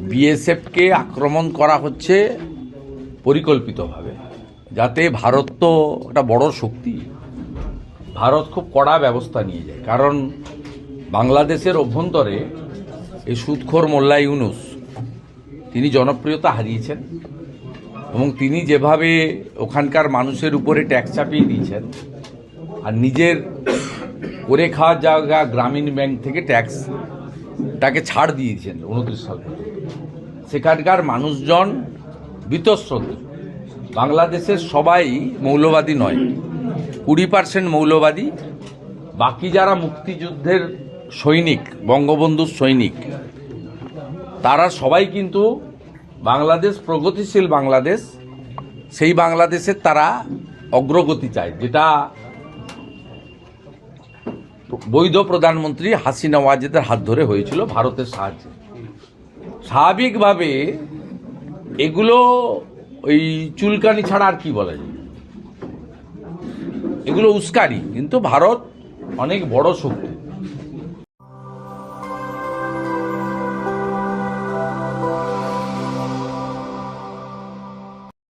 বিএসএফকে আক্রমণ করা হচ্ছে পরিকল্পিতভাবে, যাতে ভারত তো একটা বড় শক্তি, ভারত খুব কড়া ব্যবস্থা নিয়ে যায়। কারণ বাংলাদেশের অভ্যন্তরে এই সুদখোর মোল্লা ইউনুস তিনি জনপ্রিয়তা হারিয়েছেন এবং তিনি যেভাবে ওখানকার মানুষের উপরে ট্যাক্স চাপিয়ে দিয়েছেন আর নিজের করে খাওয়ার জায়গা গ্রামীণ ব্যাংক থেকে ট্যাক্সটাকে ছাড় দিয়েছেন 29 সাল পর্যন্ত, সেখানকার মানুষজন বীতশ্রদ্ধ। বাংলাদেশের সবাই মৌলবাদী নয়, 20% মৌলবাদী, বাকি যারা মুক্তিযুদ্ধের সৈনিক, বঙ্গবন্ধুর সৈনিক, তারা সবাই কিন্তু বাংলাদেশ প্রগতিশীল বাংলাদেশ, সেই বাংলাদেশের তারা অগ্রগতি চায়, যেটা বৈধ প্রধানমন্ত্রী হাসিনা ওয়াজেদের হাত ধরে হয়েছিল ভারতের সাহায্যে। স্বাভাবিকভাবে এগুলো ওই চুলকানি ছাড়া আর কি বলা যায়, এগুলো উস্কানি। কিন্তু ভারত অনেক বড় শক্তি,